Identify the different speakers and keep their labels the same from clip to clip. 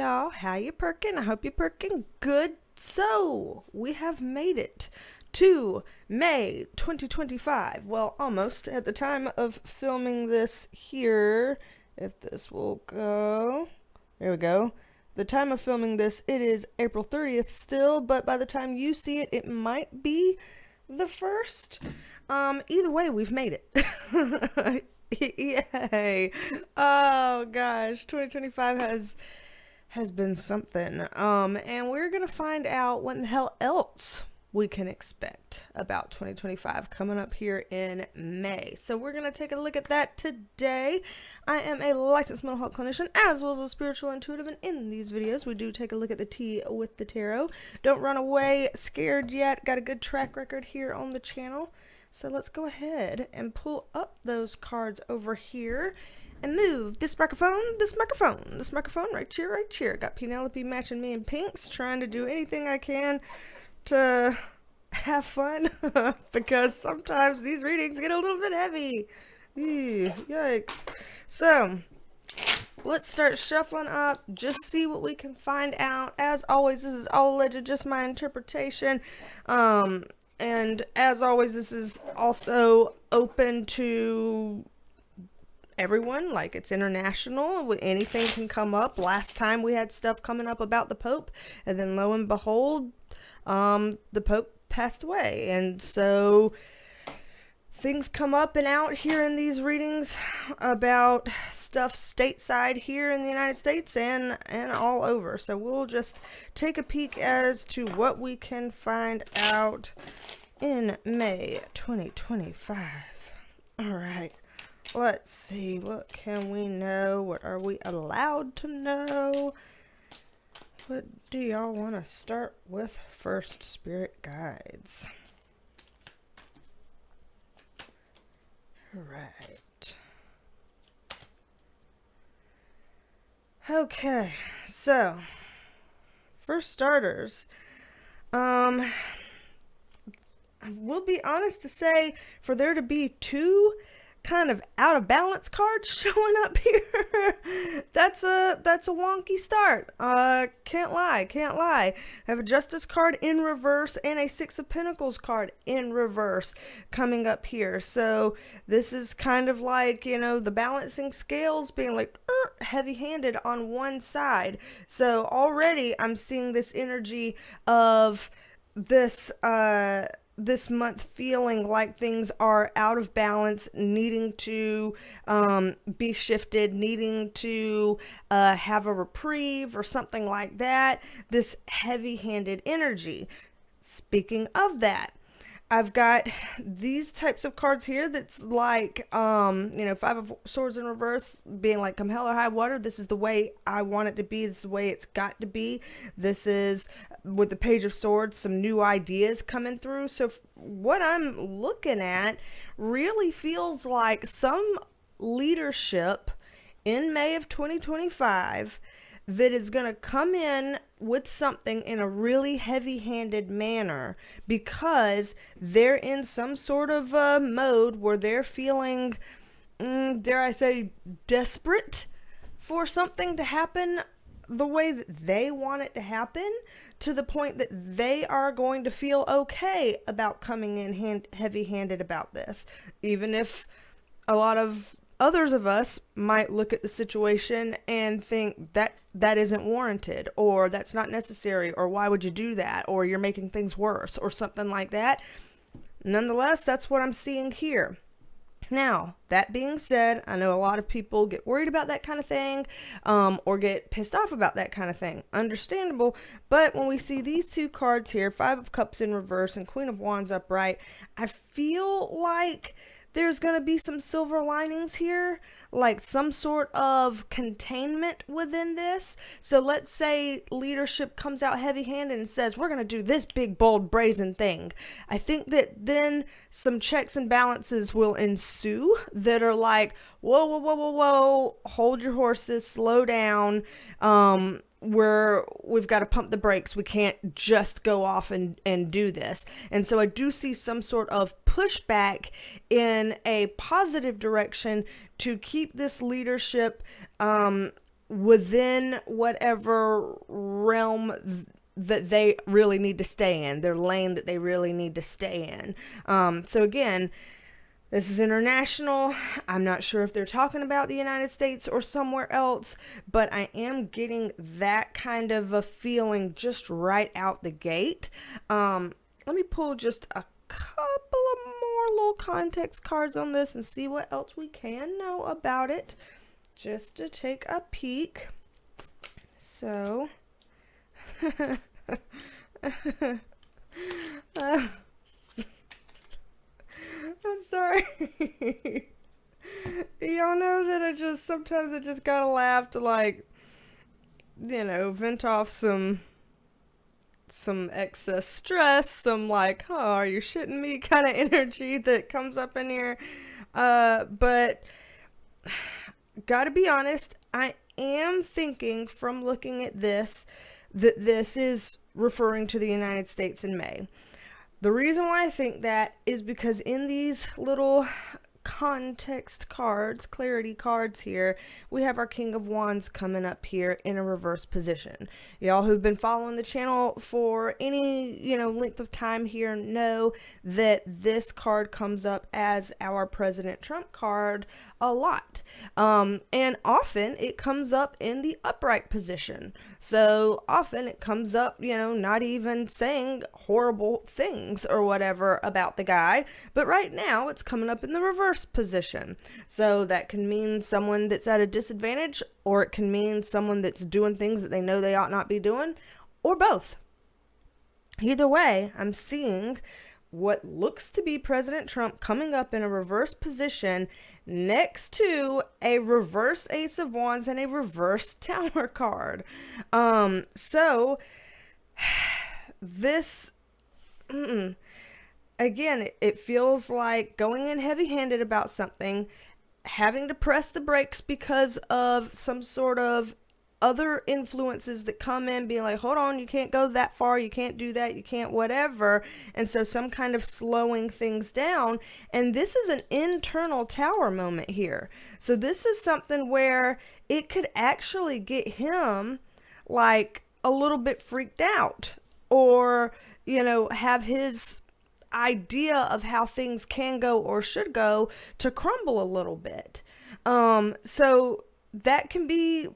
Speaker 1: y'all. How you perking? I hope you're perking good. So, we have made it to May 2025. Well, almost at the time of filming this here. If this will go. There we go. The time of filming this, it is April 30th still, but by the time you see it, it might be the 1st. Either way, we've made it. Yay. Oh gosh, 2025 has been something. And we're gonna find out what the hell else we can expect about 2025 coming up here in May. So we're gonna take a look at that today. I am a licensed mental health clinician as well as a spiritual intuitive, and in these videos we do take a look at the tea with the tarot. Don't run away scared yet. Got a good track record here on the channel. So let's go ahead and pull up those cards over here and move this microphone right here. Got Penelope matching me in pinks, trying to do anything I can to have fun because sometimes these readings get a little bit heavy. Ew, yikes. So let's start shuffling up, just see what we can find out. As always, this is all alleged, just my interpretation. And as always, this is also open to everyone, like it's international. Anything can come up. Last time we had stuff coming up about the Pope, and then lo and behold, the Pope passed away. And so things come up and out here in these readings about stuff stateside here in the United States and all over. So we'll just take a peek as to what we can find out in May 2025. All right, let's see. What can we know? What are we allowed to know? What do y'all want to start with first, spirit guides? Right. Okay, so for starters, I will be honest to say, for there to be two kind of out of balance cards showing up here, that's a wonky start. Can't lie. I have a Justice card in reverse and a Six of Pentacles card in reverse coming up here. So this is kind of like, you know, the balancing scales being like heavy-handed on one side. So already I'm seeing this energy of this this month feeling like things are out of balance, needing to be shifted, needing to have a reprieve or something like that. This heavy-handed energy. Speaking of that, I've got these types of cards here that's like, you know, Five of Swords in reverse being like, come hell or high water, this is the way I want it to be. This is the way it's got to be. This is, with the Page of Swords, some new ideas coming through. So what I'm looking at really feels like some leadership in May of 2025 that is going to come in with something in a really heavy-handed manner because they're in some sort of mode where they're feeling, dare I say, desperate for something to happen the way that they want it to happen, to the point that they are going to feel okay about coming in heavy-handed about this, even if a lot of others of us might look at the situation and think that that isn't warranted, or that's not necessary, or why would you do that, or you're making things worse, or something like that. Nonetheless, that's what I'm seeing here. Now, that being said, I know a lot of people get worried about that kind of thing, or get pissed off about that kind of thing. Understandable, but when we see these two cards here, Five of Cups in reverse and Queen of Wands upright, I feel like there's going to be some silver linings here, like some sort of containment within this. So let's say leadership comes out heavy-handed and says, we're going to do this big, bold, brazen thing. I think that then some checks and balances will ensue that are like, whoa, hold your horses, slow down. We've got to pump the brakes. We can't just go off and do this. And so I do see some sort of pushback in a positive direction to keep this leadership within whatever realm that they really need to stay in, their lane that they really need to stay in. So again, this is international. I'm not sure if they're talking about the United States or somewhere else, but I am getting that kind of a feeling just right out the gate. Let me pull just a couple of more little context cards on this and see what else we can know about it, just to take a peek. So, I'm sorry. Y'all know that sometimes I just gotta laugh to, like, vent off some excess stress, some like, oh, are you shitting me kind of energy that comes up in here. But gotta be honest, I am thinking from looking at this that this is referring to the United States in May. The reason why I think that is because in these little context cards, clarity cards here, we have our King of Wands coming up here in a reverse position. Y'all who've been following the channel for any, length of time here know that this card comes up as our President Trump card a lot. And often it comes up in the upright position. So often it comes up, not even saying horrible things or whatever about the guy, but right now it's coming up in the reverse position. So that can mean someone that's at a disadvantage, or it can mean someone that's doing things that they know they ought not be doing, or both. Either way, I'm seeing what looks to be President Trump coming up in a reverse position next to a reverse Ace of Wands and a reverse Tower card. So this, again, it feels like going in heavy-handed about something, having to press the brakes because of some sort of other influences that come in being like, hold on, you can't go that far, you can't do that, you can't whatever. And so some kind of slowing things down. And this is an internal Tower moment here. So this is something where it could actually get him like a little bit freaked out, or, have his idea of how things can go or should go to crumble a little bit. So that can be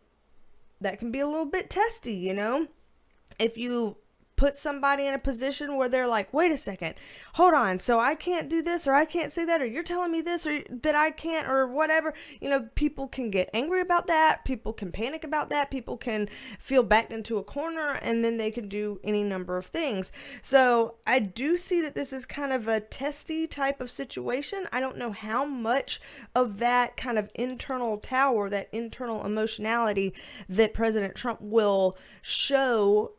Speaker 1: a little bit testy, if you put somebody in a position where they're like, wait a second, hold on, so I can't do this, or I can't say that, or you're telling me this, or that I can't, or whatever. People can get angry about that, people can panic about that, people can feel backed into a corner, and then they can do any number of things. So I do see that this is kind of a testy type of situation. I don't know how much of that kind of internal Tower, that internal emotionality that President Trump will show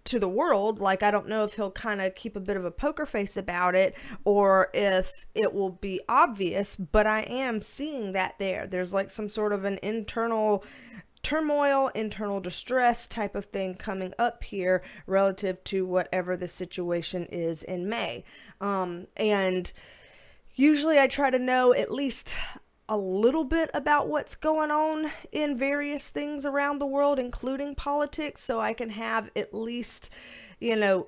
Speaker 1: to the world. Like, I don't know if he'll kind of keep a bit of a poker face about it, or if it will be obvious, but I am seeing that there's like some sort of an internal turmoil, internal distress type of thing coming up here relative to whatever the situation is in May. And usually I try to know at least a little bit about what's going on in various things around the world, including politics, so I can have at least,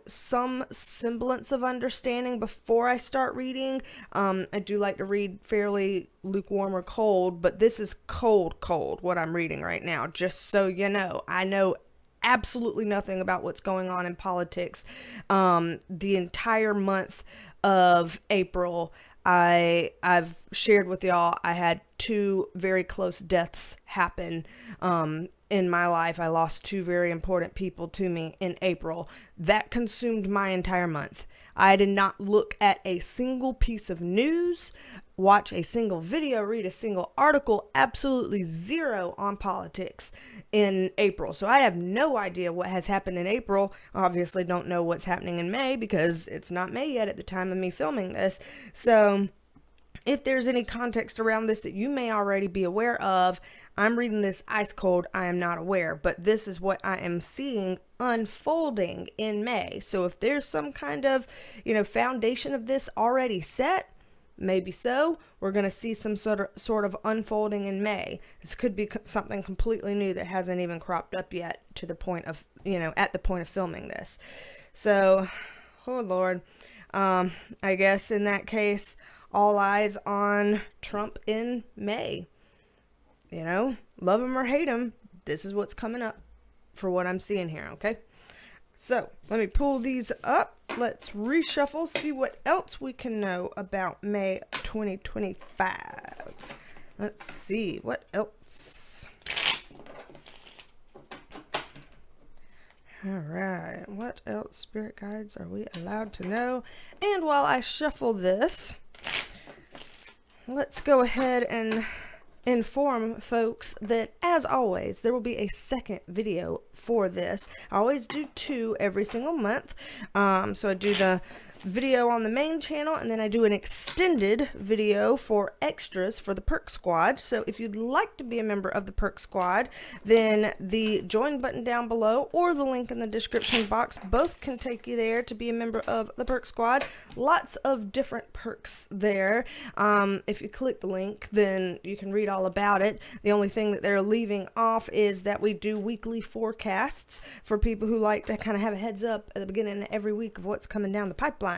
Speaker 1: some semblance of understanding before I start reading. I do like to read fairly lukewarm or cold, but this is cold, what I'm reading right now, just so you know. I know absolutely nothing about what's going on in politics. The entire month of April, I've shared with y'all, I had 2 very close deaths happen in my life. I lost 2 very important people to me in April. That consumed my entire month. I did not look at a single piece of news, watch a single video, read a single article, absolutely zero on politics in April. So I have no idea what has happened in April. Obviously don't know what's happening in May because it's not May yet at the time of me filming this. So if there's any context around this that you may already be aware of, I'm reading this ice cold. I am not aware, but this is what I am seeing unfolding in May. So if there's some kind of, foundation of this already set, Maybe so. We're going to see some sort of unfolding in May. This could be something completely new that hasn't even cropped up yet to the point of, at the point of filming this. So, oh Lord. I guess in that case, all eyes on Trump in May. Love him or hate him, this is what's coming up for what I'm seeing here, okay? So, let me pull these up. Let's reshuffle, see what else we can know about May 2025. Let's see, what else? Alright, what else, spirit guides, are we allowed to know? And while I shuffle this, let's go ahead and inform folks that, as always, there will be a second video for this. I always do 2 every single month. So I do the video on the main channel, and then I do an extended video for extras for the Perk Squad. So if you'd like to be a member of the Perk Squad, then the join button down below or the link in the description box, both can take you there to be a member of the Perk Squad. Lots of different perks there. If you click the link, then you can read all about it. The only thing that they're leaving off is that we do weekly forecasts for people who like to kind of have a heads up at the beginning of every week of what's coming down the pipeline.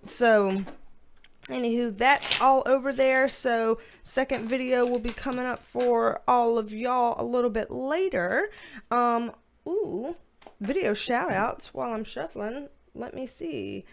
Speaker 1: So anywho, that's all over there. So second video will be coming up for all of y'all a little bit later. Video shout outs while I'm shuffling. Let me see.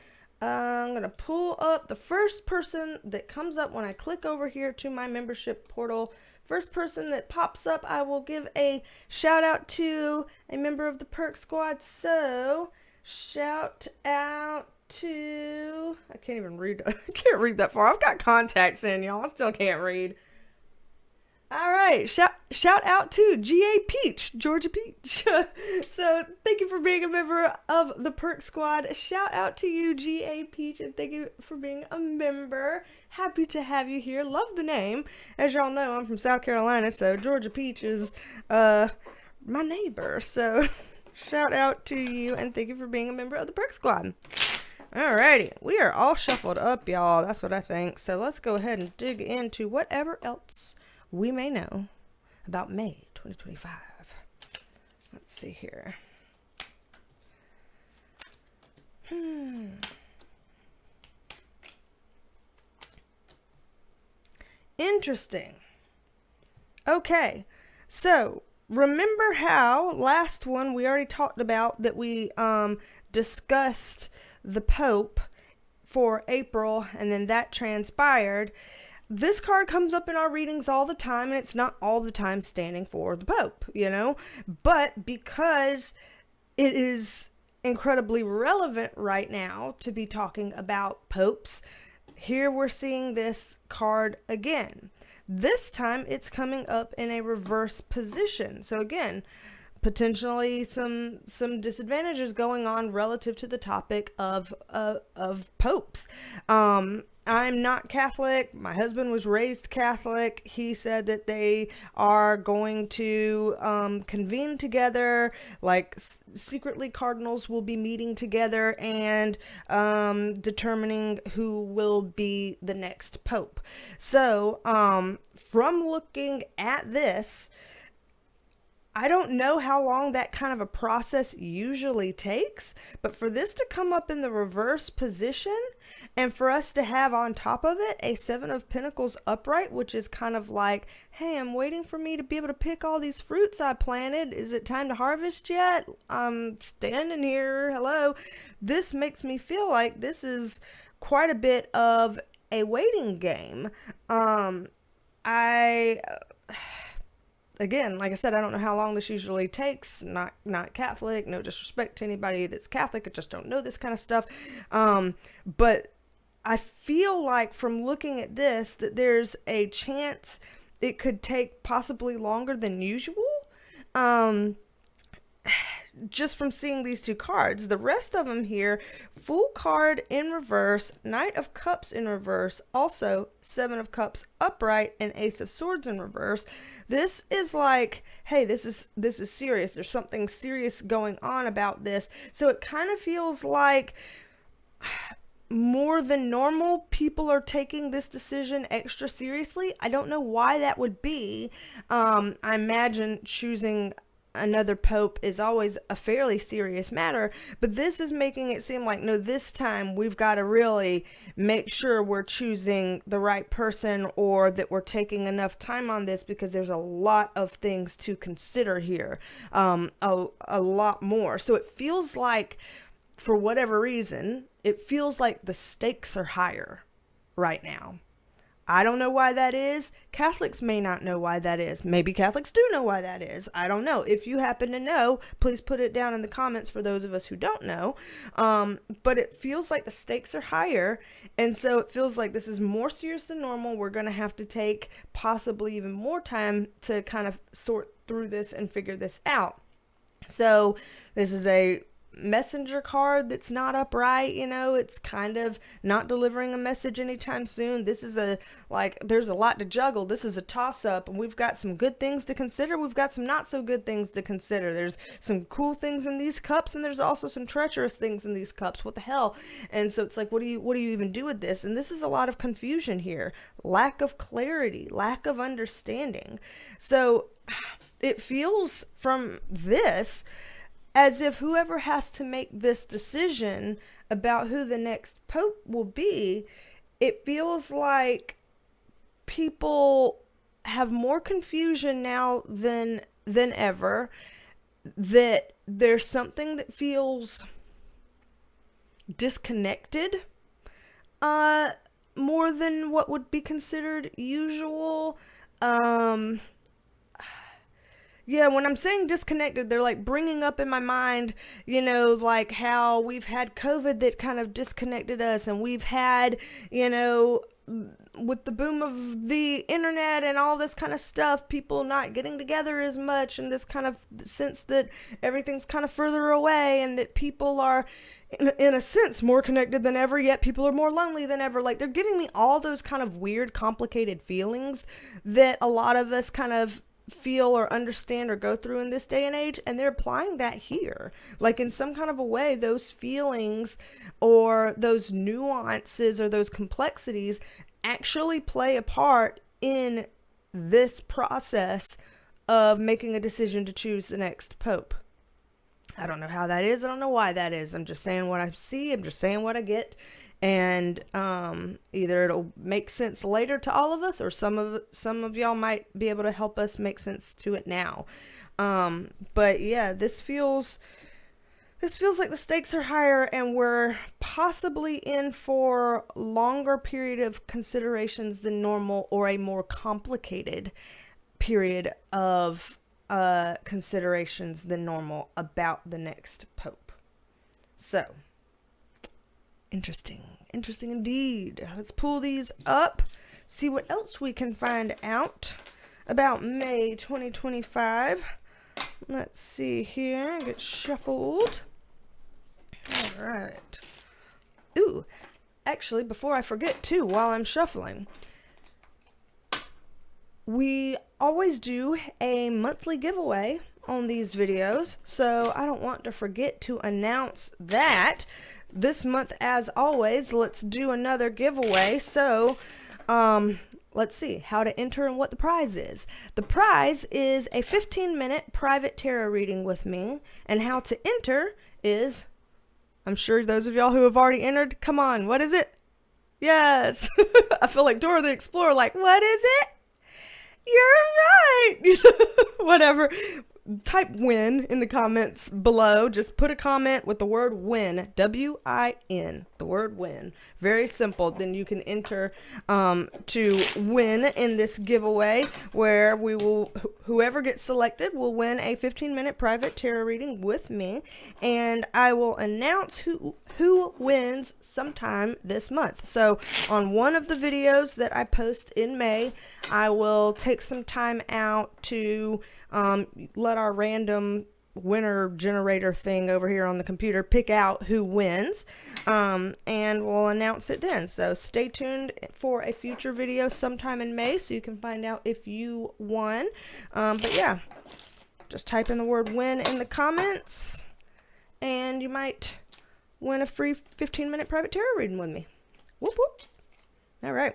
Speaker 1: I'm gonna pull up the first person that comes up when I click over here to my membership portal. First person that pops up, I will give a shout out to a member of the Perk Squad. So shout out to, I can't even read, I can't read that far. I've got contacts in, y'all. I still can't read. All right, shout out to G.A. Peach, Georgia Peach. So thank you for being a member of the Perk Squad. Shout out to you, G.A. Peach, and thank you for being a member. Happy to have you here. Love the name. As y'all know, I'm from South Carolina, so Georgia Peach is my neighbor. So shout out to you, and thank you for being a member of the Perk Squad. Alrighty, we are all shuffled up, y'all. That's what I think. So let's go ahead and dig into whatever else we may know about May 2025. Let's see here. Interesting. Okay, so remember how last one we already talked about that we discussed the Pope for April, and then that transpired. This card comes up in our readings all the time, and it's not all the time standing for the Pope, but because it is incredibly relevant right now to be talking about popes, here we're seeing this card again. This time it's coming up in a reverse position. So again, potentially some disadvantages going on relative to the topic of popes. I'm not Catholic. My husband was raised Catholic. He said that they are going to convene together, like secretly cardinals will be meeting together and determining who will be the next pope. So from looking at this, I don't know how long that kind of a process usually takes, but for this to come up in the reverse position and for us to have on top of it a 7 of Pentacles upright, which is kind of like, hey, I'm waiting for me to be able to pick all these fruits I planted. Is it time to harvest yet? I'm standing here. Hello. This makes me feel like this is quite a bit of a waiting game. Again, like I said, I don't know how long this usually takes. Not Catholic. No disrespect to anybody that's Catholic. I just don't know this kind of stuff. But I feel like from looking at this that there's a chance it could take possibly longer than usual. Just from seeing these 2 cards. The rest of them here, Fool card in reverse, Knight of Cups in reverse, also 7 of Cups upright, and Ace of Swords in reverse. This is like, hey, this is serious. There's something serious going on about this. So it kind of feels like more than normal, people are taking this decision extra seriously. I don't know why that would be. I imagine choosing another pope is always a fairly serious matter, but this is making it seem like, no, this time we've got to really make sure we're choosing the right person, or that we're taking enough time on this, because there's a lot of things to consider here, a lot more. So it feels like, for whatever reason, it feels like the stakes are higher right now. I don't know why that is. Catholics may not know why that is. Maybe Catholics do know why that is. I don't know. If you happen to know, please put it down in the comments for those of us who don't know. But it feels like the stakes are higher. And so it feels like this is more serious than normal. We're going to have to take possibly even more time to kind of sort through this and figure this out. So this is a messenger card that's not upright, it's kind of not delivering a message anytime soon. This is there's a lot to juggle. This is a toss-up, and we've got some good things to consider. We've got some not so good things to consider. There's some cool things in these cups, and there's also some treacherous things in these cups. What the hell? And so it's like, what do you even do with this? And this is a lot of confusion here, lack of clarity, lack of understanding. So it feels from this as if whoever has to make this decision about who the next pope will be, it feels like people have more confusion now than ever, that there's something that feels disconnected, more than what would be considered usual. Yeah, when I'm saying disconnected, they're like bringing up in my mind, like how we've had COVID that kind of disconnected us, and we've had, with the boom of the internet and all this kind of stuff, people not getting together as much, and this kind of sense that everything's kind of further away, and that people are, in a sense, more connected than ever, yet people are more lonely than ever. Like, they're giving me all those kind of weird, complicated feelings that a lot of us kind of feel or understand or go through in this day and age, and they're applying that here. Like, in some kind of a way, those feelings or those nuances or those complexities actually play a part in this process of making a decision to choose the next pope. I don't know how that is. I don't know why that is. I'm just saying what I see. I'm just saying what I get. And either it'll make sense later to all of us, or some of y'all might be able to help us make sense to it now. But yeah, this feels like the stakes are higher, and we're possibly in for longer period of considerations than normal, or a more complicated period of considerations than normal about the next pope. So, interesting indeed. Let's pull these up, see what else we can find out about May 2025. Let's see here, get shuffled. All right. Ooh, actually, before I forget too, while I'm shuffling, we always do a monthly giveaway on these videos, so I don't want to forget to announce that. This month, as always, let's do another giveaway. So, let's see how to enter and what the prize is. The prize is a 15-minute private tarot reading with me, and how to enter is, I'm sure those of y'all who have already entered, come on, what is it? Yes. I feel like Dora the Explorer, like, what is it? You're right. Whatever. Type win in the comments below. Just put a comment with the word win, W-I-N, the word win. Very simple. Then you can enter to win in this giveaway, where we will, whoever gets selected will win a 15-minute private tarot reading with me, and I will announce who wins sometime this month. So on one of the videos that I post in May, I will take some time out to let our random winner generator thing over here on the computer pick out who wins, and we'll announce it then. So stay tuned for a future video sometime in May so you can find out if you won. But yeah, just type in the word win in the comments and you might win a free 15-minute private tarot reading with me. Whoop, whoop. All right.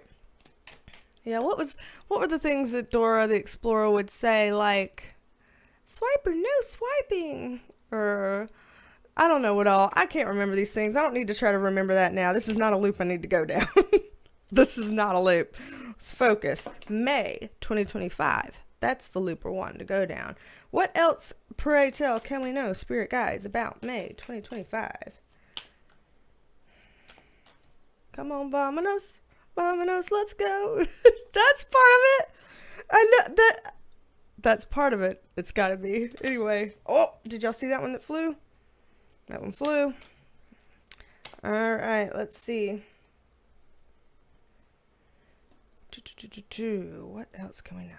Speaker 1: Yeah, what were the things that Dora the Explorer would say, like, swipe or no swiping? Or, I don't know what all. I can't remember these things. I don't need to try to remember that now. This is not a loop I need to go down. This is not a loop. Let's focus. May 2025. That's the loop we're wanting to go down. What else, pray tell, can we know, spirit guides, about May 2025? Come on, vamonos. Vamonos, let's go. That's part of it. I know that. That's part of it. It's got to be. Anyway. Oh, did y'all see that one that flew? That one flew. All right, let's see. What else can we know?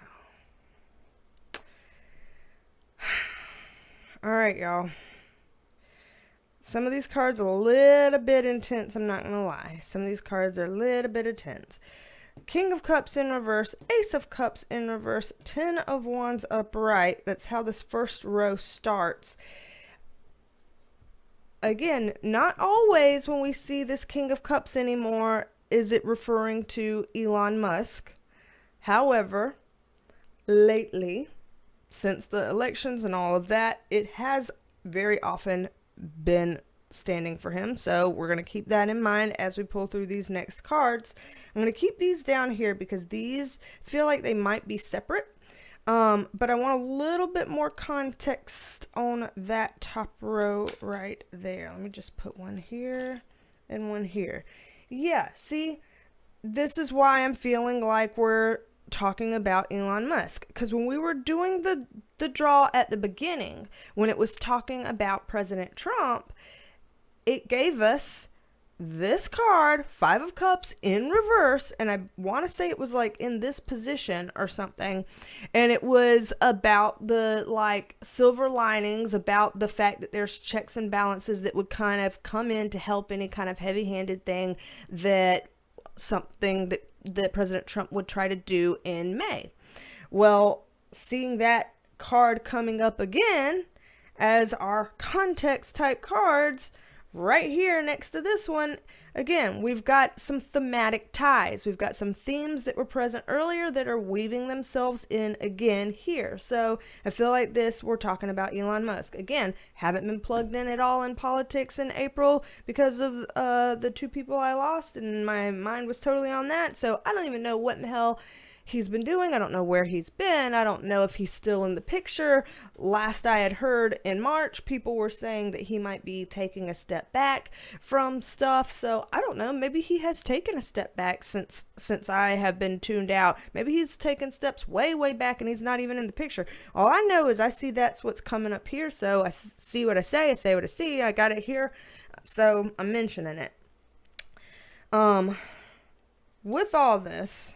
Speaker 1: All right, y'all. Some of these cards are a little bit intense, I'm not going to lie. Some of these cards are a little bit intense. King of Cups in reverse, Ace of Cups in reverse, 10 of Wands upright. That's how this first row starts. Again, not always when we see this King of Cups anymore is it referring to Elon Musk. However, lately, since the elections and all of that, it has very often been standing for him. So we're going to keep that in mind as we pull through these next cards. I'm going to keep these down here because these feel like they might be separate. But I want a little bit more context on that top row right there. Let me just put one here and one here. Yeah, see, this is why I'm feeling like we're talking about Elon Musk, because when we were doing the draw at the beginning, when it was talking about President Trump, it gave us this card, 5 of Cups in reverse, and I want to say it was like in this position or something, and it was about the like silver linings, about the fact that there's checks and balances that would kind of come in to help any kind of heavy-handed thing that President Trump would try to do in May. Well, seeing that card coming up again as our context type cards right here next to this one, again, we've got some thematic ties. We've got some themes that were present earlier that are weaving themselves in again here. So I feel like we're talking about Elon Musk. Again, haven't been plugged in at all in politics in April because of the 2 people I lost, and my mind was totally on that. So I don't even know what in the hell he's been doing. I don't know where he's been. I don't know if he's still in the picture. Last I had heard in March, people were saying that he might be taking a step back from stuff. So I don't know. Maybe he has taken a step back since I have been tuned out. Maybe he's taken steps way, way back and he's not even in the picture. All I know is I see that's what's coming up here. So I see what I say what I see. I got it here. So I'm mentioning it. With all this,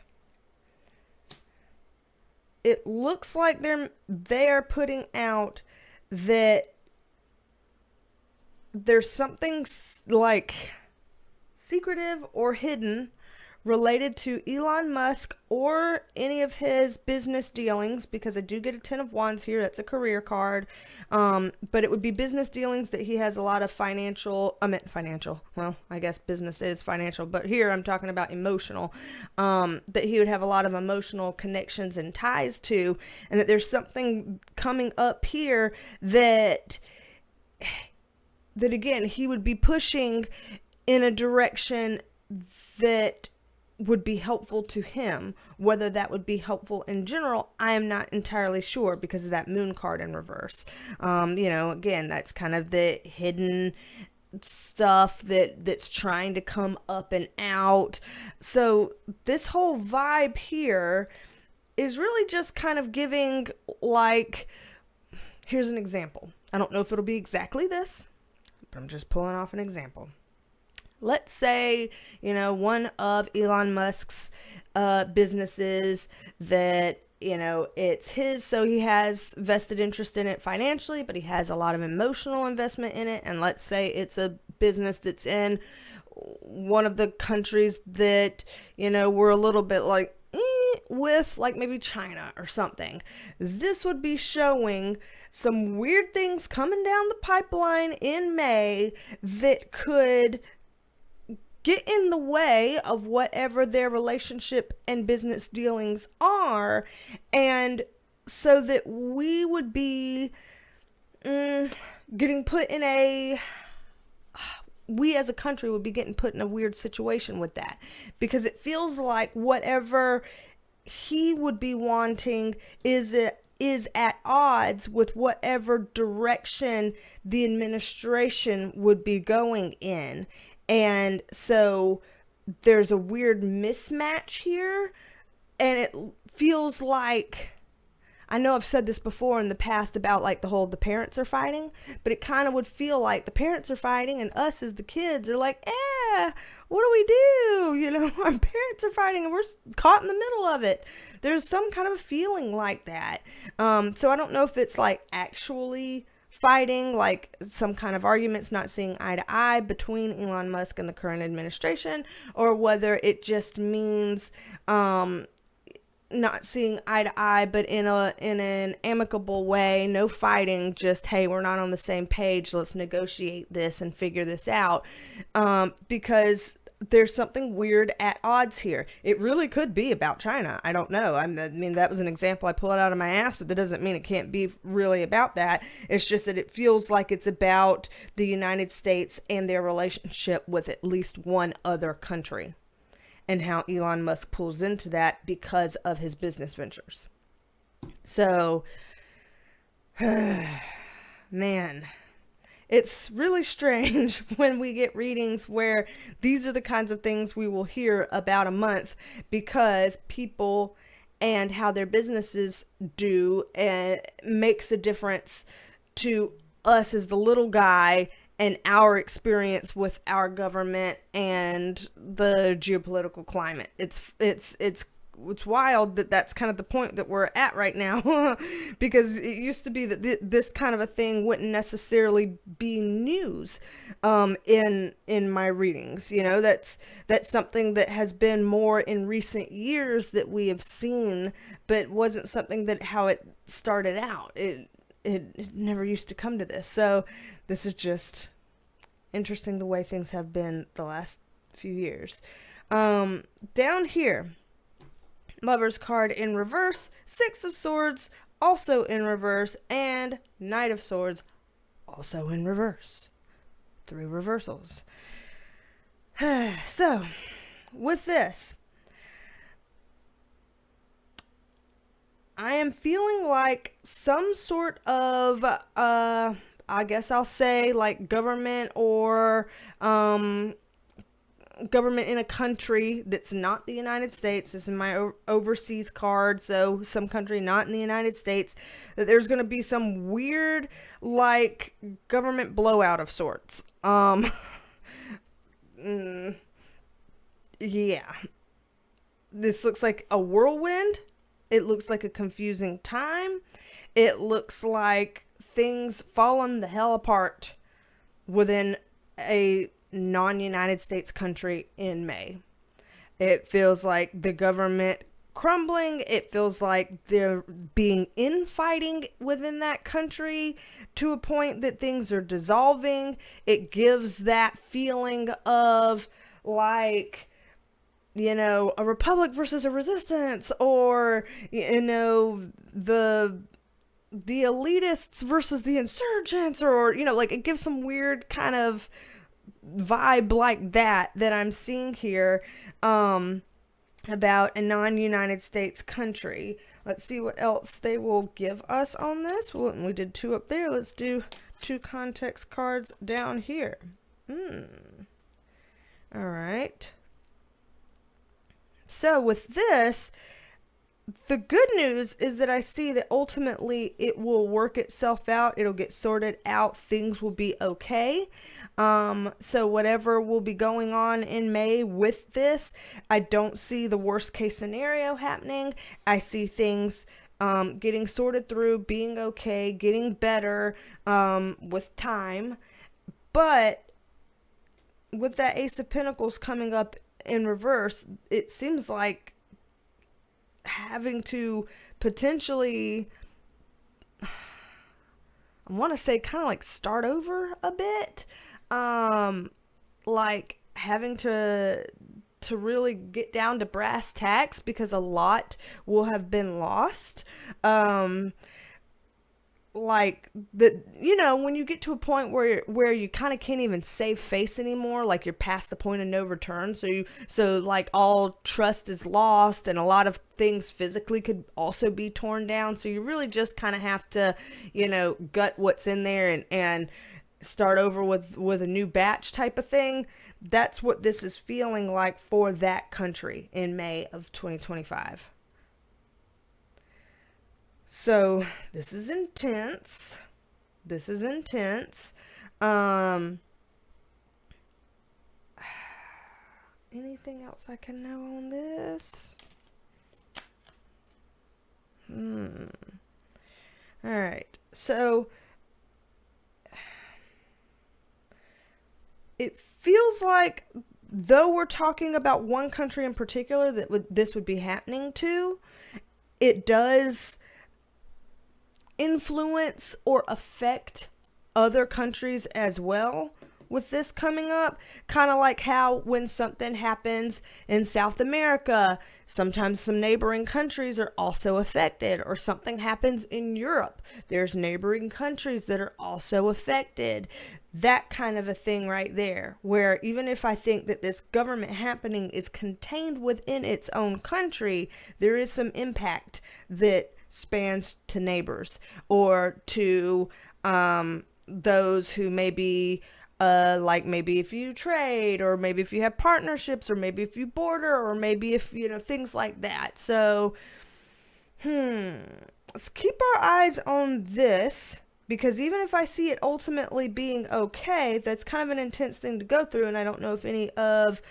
Speaker 1: it looks like they're putting out that there's something like secretive or hidden related to Elon Musk or any of his business dealings, because I do get a 10 of Wands here. That's a career card. But it would be business dealings that he has a lot of financial, well, I guess business is financial, but here I'm talking about emotional, that he would have a lot of emotional connections and ties to, and that there's something coming up here that again, he would be pushing in a direction that would be helpful to him. Whether that would be helpful in general, I am not entirely sure because of that moon card in reverse. Again, that's kind of the hidden stuff that's trying to come up and out. So this whole vibe here is really just kind of giving, like, here's an example. I don't know if it'll be exactly this, but I'm just pulling off an example. Let's say, one of Elon Musk's businesses that, it's his, so he has vested interest in it financially, but he has a lot of emotional investment in it. And let's say it's a business that's in one of the countries that, we're a little bit like, with like maybe China or something, this would be showing some weird things coming down the pipeline in May that could get in the way of whatever their relationship and business dealings are, and so that we would be getting put in a we as a country would be getting put in a weird situation with that, because it feels like whatever he would be wanting is at odds with whatever direction the administration would be going in. And so there's a weird mismatch here, and it feels like, I know I've said this before in the past about like the parents are fighting, but it kind of would feel like the parents are fighting and us as the kids are like, what do we do? You know, our parents are fighting and we're caught in the middle of it. There's some kind of a feeling like that. So I don't know if it's like actually fighting, like some kind of arguments not seeing eye to eye between Elon Musk and the current administration, or whether it just means not seeing eye to eye, but in an amicable way, no fighting, just, hey, we're not on the same page, let's negotiate this and figure this out, because there's something weird at odds here. It really could be about China. I don't know. I mean, that was an example I pulled out of my ass, but that doesn't mean it can't be really about that. It's just that it feels like it's about the United States and their relationship with at least one other country, and how Elon Musk pulls into that because of his business ventures. So, man, it's really strange when we get readings where these are the kinds of things we will hear about a month, because people and how their businesses do and makes a difference to us as the little guy and our experience with our government and the geopolitical climate. It's wild that that's kind of the point that we're at right now, because it used to be that this kind of a thing wouldn't necessarily be news in my readings. You know, that's something that has been more in recent years that we have seen, but wasn't something that how it started out. It never used to come to this. So this is just interesting the way things have been the last few years. Down here, Lover's card in reverse, Six of Swords also in reverse, and Knight of Swords also in reverse. 3 reversals. So, with this, I am feeling like some sort of, I guess I'll say like government or, government in a country that's not the United States. This is my overseas card, so some country not in the United States, that there's going to be some weird like government blowout of sorts. Yeah. This looks like a whirlwind. It looks like a confusing time. It looks like things falling the hell apart within a non-United States country in May. It feels like the government crumbling. It feels like there being infighting within that country to a point that things are dissolving. It gives that feeling of like, you know, a republic versus a resistance, or, you know, the elitists versus the insurgents, or, you know, like it gives some weird kind of vibe like that I'm seeing here about a non-United States country. Let's see what else they will give us on this. Well, we did 2 up there. Let's do 2 context cards down here. All right. So with this, the good news is that I see that ultimately it will work itself out. It'll get sorted out. Things will be okay. So whatever will be going on in May with this, I don't see the worst case scenario happening. I see things getting sorted through, being okay, getting better with time. But with that Ace of Pentacles coming up in reverse, it seems like having to potentially, I want to say, kind of like start over a bit. Like having to really get down to brass tacks, because a lot will have been lost. Like the, when you get to a point where you kind of can't even save face anymore, like you're past the point of no return, so like all trust is lost, and a lot of things physically could also be torn down, so you really just kind of have to gut what's in there and start over with a new batch type of thing. That's what this is feeling like for that country in May of 2025. So this is intense. Anything else I can know on this? All right. So it feels like, though we're talking about one country in particular that this would be happening to, it does influence or affect other countries as well with this coming up. Kind of like how when something happens in South America, sometimes some neighboring countries are also affected, or something happens in Europe, there's neighboring countries that are also affected. That kind of a thing right there, where even if I think that this government happening is contained within its own country, there is some impact that spans to neighbors, or to those who maybe like maybe if you trade, or maybe if you have partnerships, or maybe if you border, or maybe if things like that. So let's keep our eyes on this, because even if I see it ultimately being okay, that's kind of an intense thing to go through, and I don't know if any of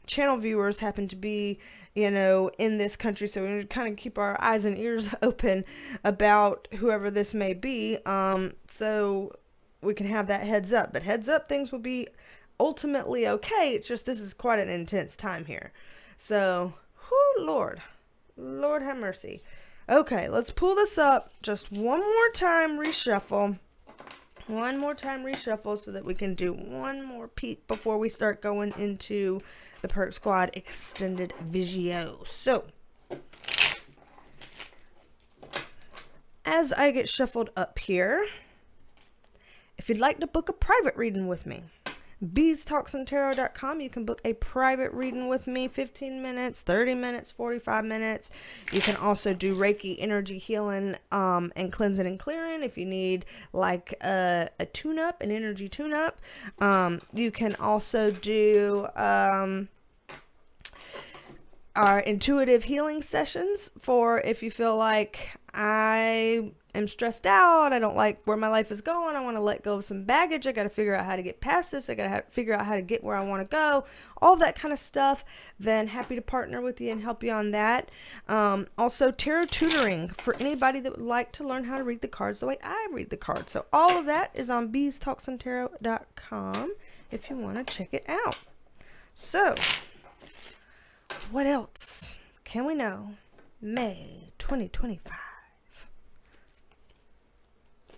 Speaker 1: channel viewers happen to be in this country, so we need to kind of keep our eyes and ears open about whoever this may be, so we can have that heads up. But heads up, things will be ultimately okay. It's just, this is quite an intense time here. So, whoo, Lord have mercy. Okay, let's pull this up just one more time, reshuffle. One more time, reshuffle, so that we can do one more peek before we start going into the Perk Squad extended video. So, as I get shuffled up here, if you'd like to book a private reading with me, BeasTalksAndTarot.com, you can book a private reading with me, 15 minutes, 30 minutes, 45 minutes. You can also do Reiki Energy healing and cleansing and clearing if you need like a tune-up, an energy tune-up. You can also do our intuitive healing sessions for if you feel like, I am stressed out, I don't like where my life is going, I want to let go of some baggage, I got to figure out how to get past this, I got to figure out how to get where I want to go, all that kind of stuff. Then happy to partner with you and help you on that. Also tarot tutoring for anybody that would like to learn how to read the cards the way I read the cards. So all of that is on BeasTalksAndTarot.com if you want to check it out. So what else can we know? May 2025.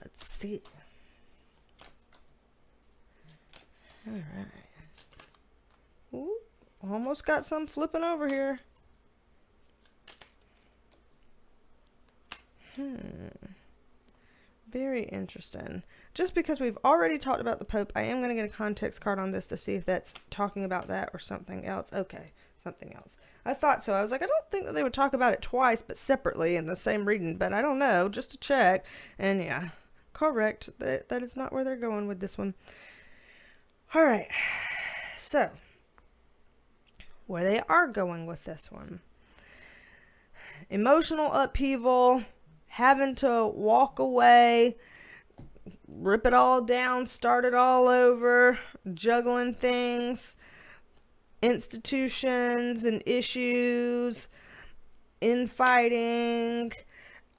Speaker 1: Let's see. All right. Ooh, almost got some flipping over here. Very interesting. Just because we've already talked about the Pope, I am going to get a context card on this to see if that's talking about that or something else. Okay, something else. I thought so. I was like, I don't think that they would talk about it twice, but separately in the same reading, but I don't know, just to check. And yeah, correct. That is not where they're going with this one. All right. So, where they are going with this one. Emotional upheaval, having to walk away, rip it all down, start it all over, juggling things, institutions and issues, infighting,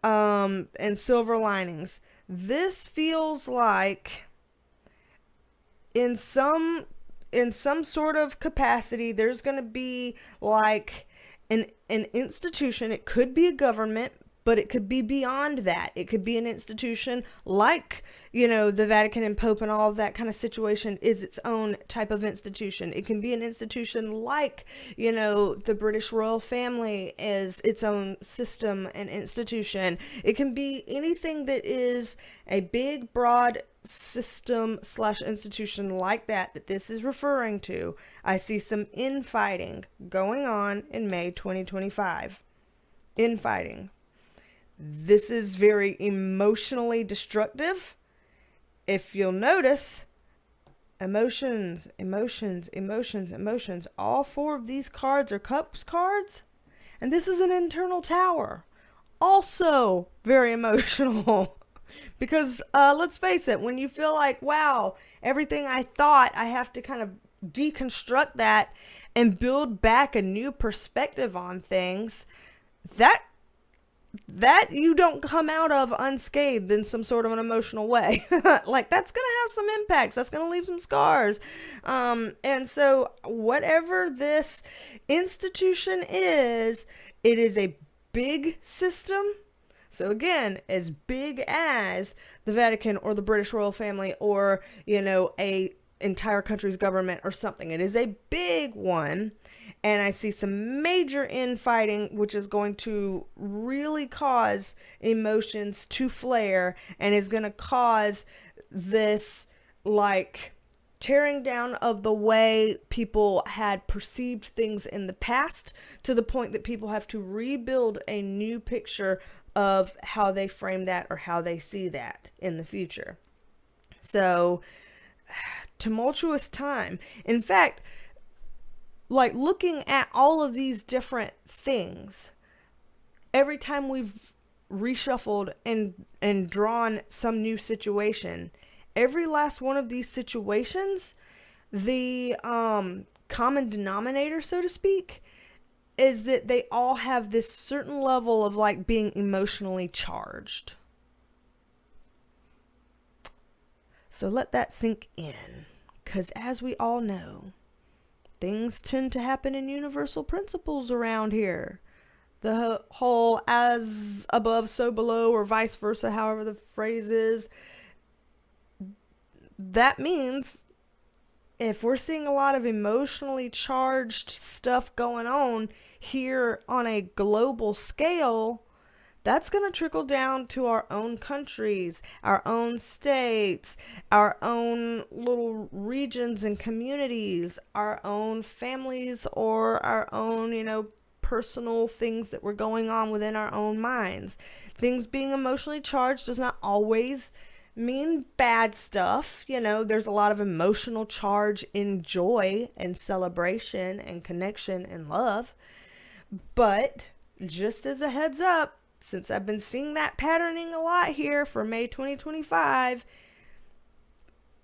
Speaker 1: and silver linings. This feels like in some sort of capacity, there's going to be like an institution. It could be a government, but it could be beyond that. It could be an institution like, the Vatican and Pope and all of that kind of situation is its own type of institution. It can be an institution like, the British royal family is its own system and institution. It can be anything that is a big, broad system / institution like that this is referring to. I see some infighting going on in May 2025. Infighting. This is very emotionally destructive. If you'll notice, emotions. All 4 of these cards are cups cards. And this is an internal tower. Also very emotional. Because let's face it, when you feel like, wow, everything I thought, I have to kind of deconstruct that and build back a new perspective on things, that you don't come out of unscathed in some sort of an emotional way. Like, that's going to have some impacts. That's going to leave some scars. And so whatever this institution is, it is a big system. So again, as big as the Vatican or the British royal family or, a entire country's government or something. It is a big one. And I see some major infighting, which is going to really cause emotions to flare and is going to cause this, like, tearing down of the way people had perceived things in the past, to the point that people have to rebuild a new picture of how they frame that or how they see that in the future. So, tumultuous time. In fact, like, looking at all of these different things, every time we've reshuffled and drawn some new situation, every last one of these situations, the common denominator, so to speak, is that they all have this certain level of, like, being emotionally charged. So let that sink in, because as we all know, things tend to happen in universal principles around here. The whole as above, so below, or vice versa, however the phrase is. That means if we're seeing a lot of emotionally charged stuff going on here on a global scale, that's going to trickle down to our own countries, our own states, our own little regions and communities, our own families, or our own, personal things that were going on within our own minds. Things being emotionally charged does not always mean bad stuff. There's a lot of emotional charge in joy and celebration and connection and love. But just as a heads up, since I've been seeing that patterning a lot here for May 2025,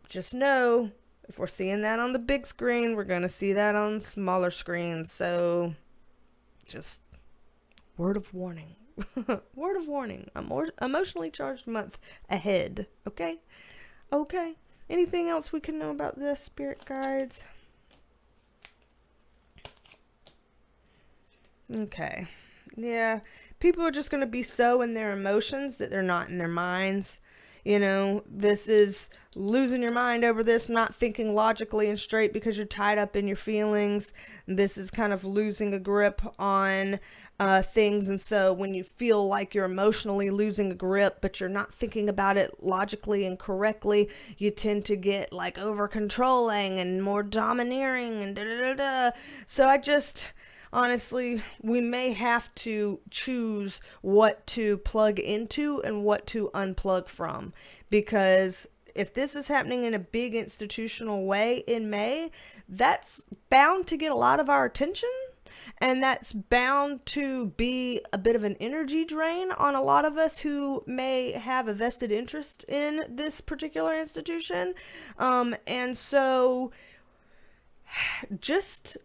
Speaker 1: just know if we're seeing that on the big screen, we're going to see that on smaller screens. So just word of warning. Word of warning. A more emotionally charged month ahead. Okay? Okay. Anything else we can know about this, spirit guides? Okay. Yeah. People are just going to be so in their emotions that they're not in their minds. This is losing your mind over this, not thinking logically and straight because you're tied up in your feelings. This is kind of losing a grip on things. And so when you feel like you're emotionally losing a grip, but you're not thinking about it logically and correctly, you tend to get like over controlling and more domineering and da-da-da-da. So honestly, we may have to choose what to plug into and what to unplug from, because if this is happening in a big institutional way in May, that's bound to get a lot of our attention, and that's bound to be a bit of an energy drain on a lot of us who may have a vested interest in this particular institution. And so just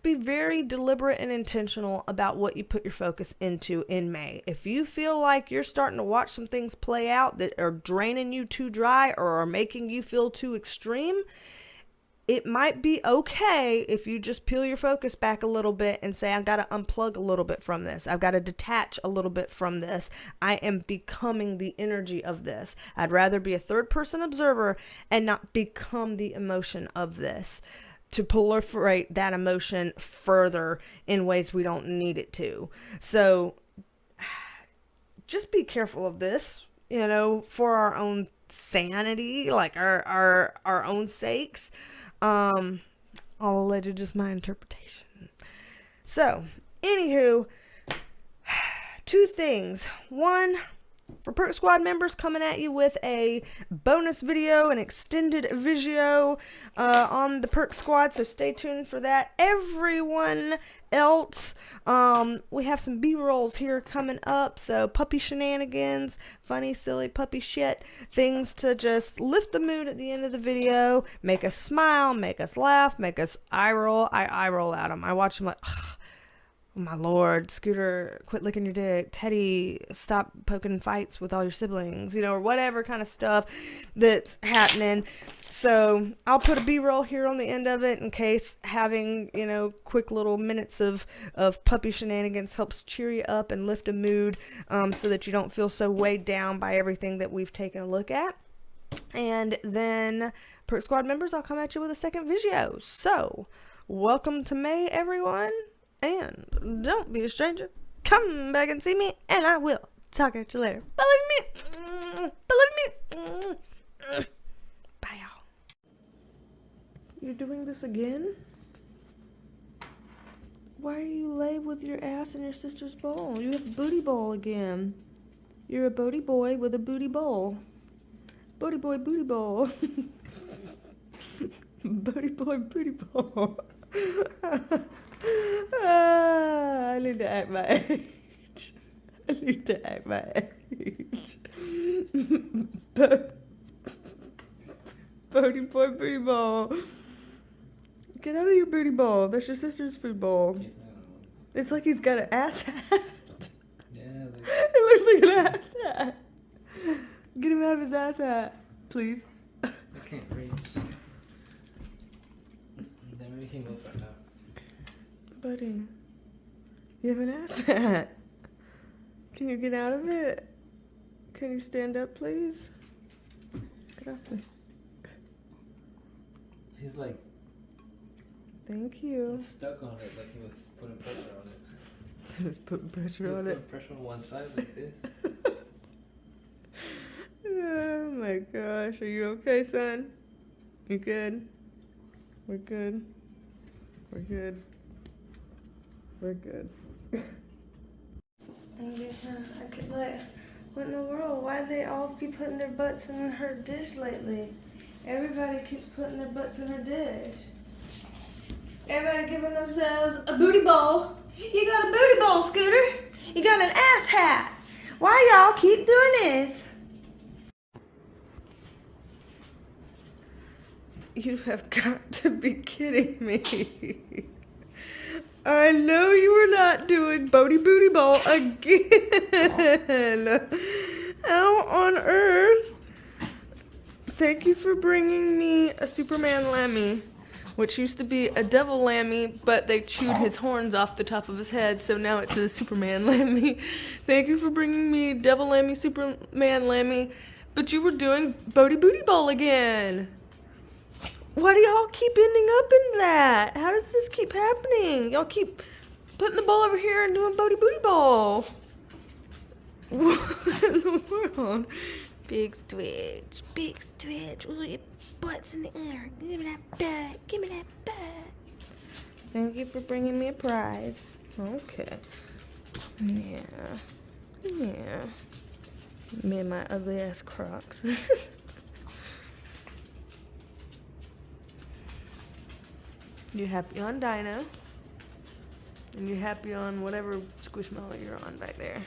Speaker 1: be very deliberate and intentional about what you put your focus into in May. If you feel like you're starting to watch some things play out that are draining you too dry or are making you feel too extreme, it might be okay if you just peel your focus back a little bit and say, I've got to unplug a little bit from this. I've got to detach a little bit from this. I am becoming the energy of this. I'd rather be a third person observer and not become the emotion of this, to proliferate that emotion further in ways we don't need it to. So just be careful of this, for our own sanity, like our own sakes. All alleged is my interpretation. So, anywho, two things. One, for Perk Squad members, coming at you with a bonus video, an extended video on the Perk Squad, so stay tuned for that. Everyone else, we have some B-rolls here coming up, so puppy shenanigans, funny, silly puppy shit, things to just lift the mood at the end of the video, make us smile, make us laugh, make us eye roll. I eye roll at them. I watch them like, oh my lord, Scooter, quit licking your dick. Teddy, stop poking fights with all your siblings, or whatever kind of stuff that's happening. So I'll put a B-roll here on the end of it in case having, quick little minutes of puppy shenanigans helps cheer you up and lift a mood, so that you don't feel so weighed down by everything that we've taken a look at. And then, Perk Squad members, I'll come at you with a second video. So, welcome to May, everyone. And don't be a stranger. Come back and see me, and I will talk at you later. Believe me. Believe me. Bye, y'all. You're doing this again? Why are you lay with your ass in your sister's bowl? You have a booty bowl again. You're a booty boy with a booty bowl. Booty boy, booty bowl. Booty boy, booty bowl. I need to act my age. I need to act my age. Booty boy, booty bowl. Get out of your booty bowl. That's your sister's food bowl. It's like he's got an ass hat.
Speaker 2: Yeah.
Speaker 1: It looks like an ass hat. Get him out of his ass hat, please.
Speaker 2: I can't reach. Then maybe he move right now.
Speaker 1: Buddy, you have an ass hat. Can you get out of it? Can you stand up, please? Get off me.
Speaker 2: He's like...
Speaker 1: Thank you.
Speaker 2: stuck on it, like he was putting pressure on it.
Speaker 1: He was putting pressure on it.
Speaker 2: Pressure on one side like this.
Speaker 1: Oh my gosh. Are you okay, son? You good? We're good. We're good. We're good. And I could like, what in the world? Why they all be putting their butts in her dish lately? Everybody keeps putting their butts in her dish. Everybody giving themselves a booty bowl. You got a booty bowl, Scooter. You got an ass hat. Why y'all keep doing this? You have got to be kidding me. I know you were not doing Bodie Booty Bowl again. How on earth? Thank you for bringing me a Superman Lammy, which used to be a devil Lammy, but they chewed his horns off the top of his head, so now it's a Superman Lammy. Thank you for bringing me Devil Lammy, Superman Lammy, but you were doing Bodie Booty Bowl again. Why do y'all keep ending up in that? How does this keep happening? Y'all keep putting the ball over here and doing Bodie Booty Bowl. What in the world? Big stretch, big stretch. Ooh, your butt's in the air. Give me that butt. Give me that butt. Thank you for bringing me a prize. Okay. Yeah. Yeah. Me and my ugly ass Crocs. You're happy on Dino. And you're happy on whatever squishmallow you're on back there.